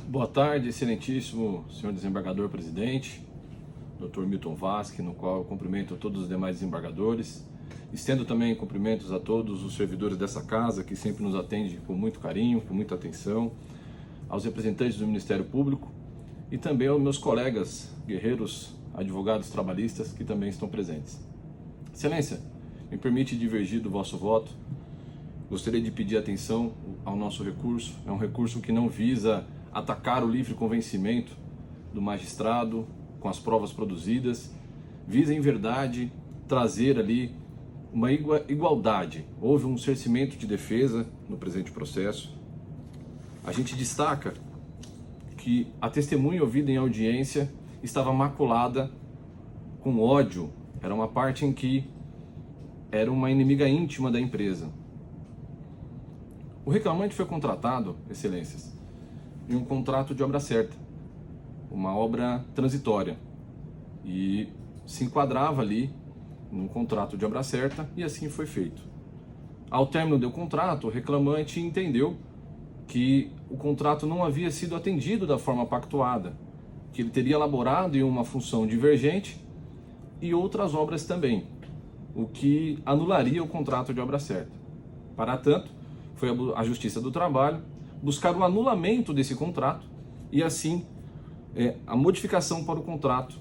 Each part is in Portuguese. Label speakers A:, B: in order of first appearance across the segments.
A: Boa tarde, excelentíssimo senhor desembargador presidente, Dr. Milton Vasque, no qual eu cumprimento todos os demais desembargadores. Estendo também cumprimentos a todos os servidores dessa casa, que sempre nos atendem com muito carinho, com muita atenção, aos representantes do Ministério Público e também aos meus colegas guerreiros, advogados trabalhistas, que também estão presentes. Excelência, me permite divergir do vosso voto. Gostaria de pedir atenção ao nosso recurso. É um recurso que não visa atacar o livre convencimento do magistrado com as provas produzidas, visa em verdade trazer ali uma igualdade. Houve um cerceamento de defesa no presente processo. A gente destaca que a testemunha ouvida em audiência estava maculada com ódio. Era uma parte em que era uma inimiga íntima da empresa. O reclamante foi contratado, excelências, em um contrato de obra certa, uma obra transitória, e se enquadrava ali num contrato de obra certa, e assim foi feito. Ao término do contrato, o reclamante entendeu que o contrato não havia sido atendido da forma pactuada, que ele teria elaborado em uma função divergente e outras obras também, o que anularia o contrato de obra certa. Para tanto, foi a Justiça do Trabalho buscar o anulamento desse contrato e assim a modificação para o contrato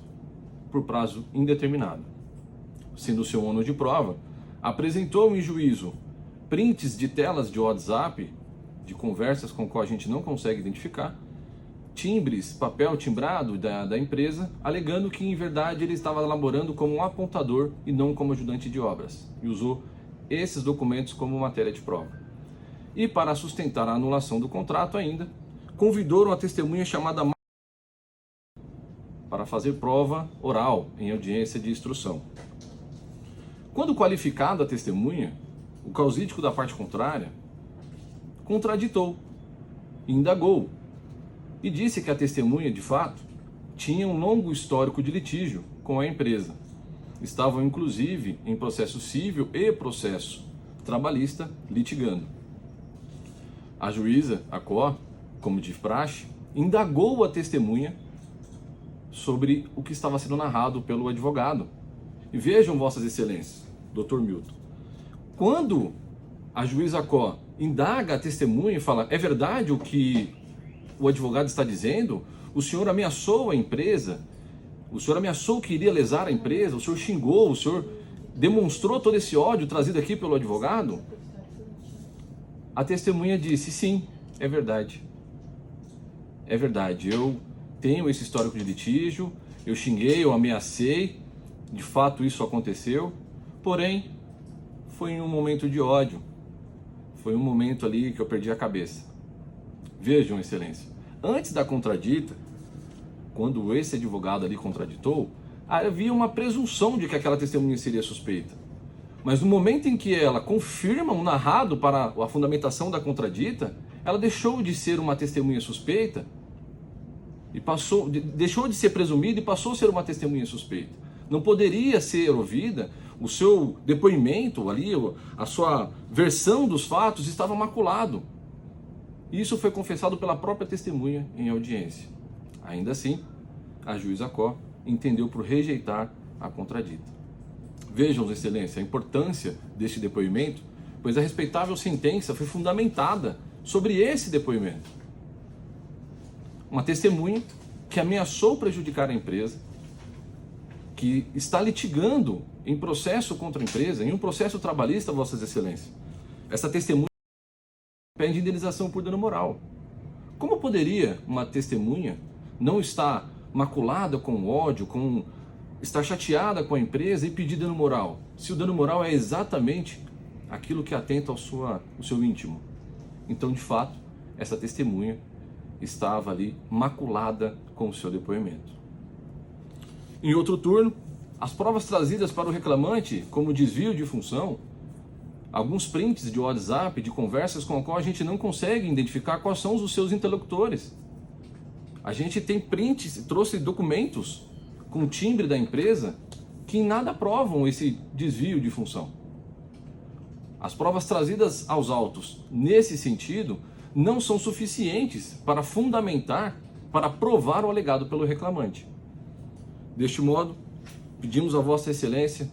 A: por prazo indeterminado. Sendo o seu ônus de prova, apresentou em juízo prints de telas de WhatsApp, de conversas com qual a gente não consegue identificar, timbres, papel timbrado da empresa, alegando que em verdade ele estava elaborando como um apontador e não como ajudante de obras, e usou esses documentos como matéria de prova. E para sustentar a anulação do contrato ainda, convidou uma testemunha chamada para fazer prova oral em audiência de instrução. Quando qualificada a testemunha, o causídico da parte contrária contraditou, indagou e disse que a testemunha, de fato, tinha um longo histórico de litígio com a empresa. Estavam, inclusive, em processo civil e processo trabalhista litigando. A juíza, a COR, como de praxe, indagou a testemunha sobre o que estava sendo narrado pelo advogado. E vejam, vossas excelências, Dr. Milton, quando a juíza COR indaga a testemunha e fala: é verdade o que o advogado está dizendo? O senhor ameaçou a empresa? O senhor ameaçou que iria lesar a empresa? O senhor xingou? O senhor demonstrou todo esse ódio trazido aqui pelo advogado? A testemunha disse: sim, é verdade. É verdade, eu tenho esse histórico de litígio, eu xinguei, eu ameacei, de fato isso aconteceu, porém, foi em um momento de ódio, foi um momento ali que eu perdi a cabeça. Vejam, excelência, antes da contradita, quando esse advogado ali contraditou, havia uma presunção de que aquela testemunha seria suspeita. Mas no momento em que ela confirma o narrado para a fundamentação da contradita, ela deixou de ser uma testemunha suspeita e deixou de ser presumida e passou a ser uma testemunha suspeita. Não poderia ser ouvida, o seu depoimento ali, a sua versão dos fatos estava maculado. Isso foi confessado pela própria testemunha em audiência. Ainda assim, a juíza COR entendeu por rejeitar a contradita. Vejam, excelência, a importância deste depoimento, pois a respeitável sentença foi fundamentada sobre esse depoimento. Uma testemunha que ameaçou prejudicar a empresa, que está litigando em processo contra a empresa, em um processo trabalhista, vossas excelências. Essa testemunha pede indenização por dano moral. Como poderia uma testemunha não estar maculada com ódio, estar chateada com a empresa e pedir dano moral, se o dano moral é exatamente aquilo que atenta ao seu íntimo? Então, de fato, essa testemunha estava ali maculada com o seu depoimento. Em outro turno, as provas trazidas para o reclamante como desvio de função, alguns prints de WhatsApp, de conversas com a qual a gente não consegue identificar quais são os seus interlocutores. A gente tem prints, trouxe documentos com o timbre da empresa que em nada provam esse desvio de função. As provas trazidas aos autos nesse sentido não são suficientes para fundamentar, para provar o alegado pelo reclamante. Deste modo, pedimos a Vossa Excelência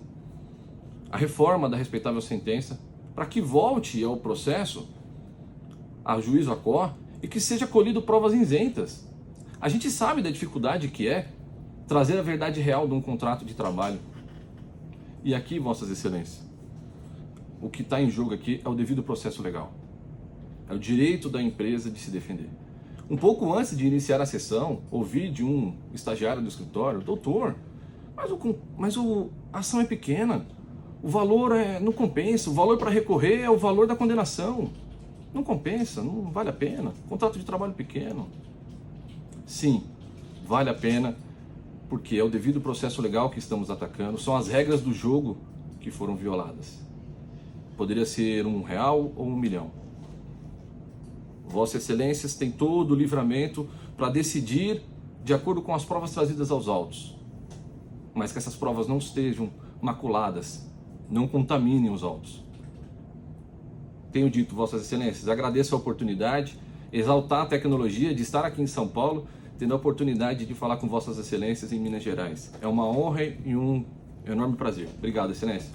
A: a reforma da respeitável sentença para que volte ao processo, a juízo a cor, e que seja colhido provas isentas. A gente sabe da dificuldade que é trazer a verdade real de um contrato de trabalho. E aqui, Vossas Excelências, o que está em jogo aqui é o devido processo legal. É o direito da empresa de se defender. Um pouco antes de iniciar a sessão, ouvi de um estagiário do escritório: doutor, mas a ação é pequena, o valor não compensa, o valor para recorrer é o valor da condenação. Não compensa, não vale a pena, contrato de trabalho pequeno. Sim, vale a pena, porque é o devido processo legal que estamos atacando, são as regras do jogo que foram violadas. Poderia ser R$1 ou R$1.000.000. Vossas Excelências têm todo o livramento para decidir de acordo com as provas trazidas aos autos, mas que essas provas não estejam maculadas, não contaminem os autos. Tenho dito, Vossas Excelências, agradeço a oportunidade, exaltar a tecnologia de estar aqui em São Paulo, tendo a oportunidade de falar com Vossas Excelências em Minas Gerais. É uma honra e um enorme prazer. Obrigado, Excelência.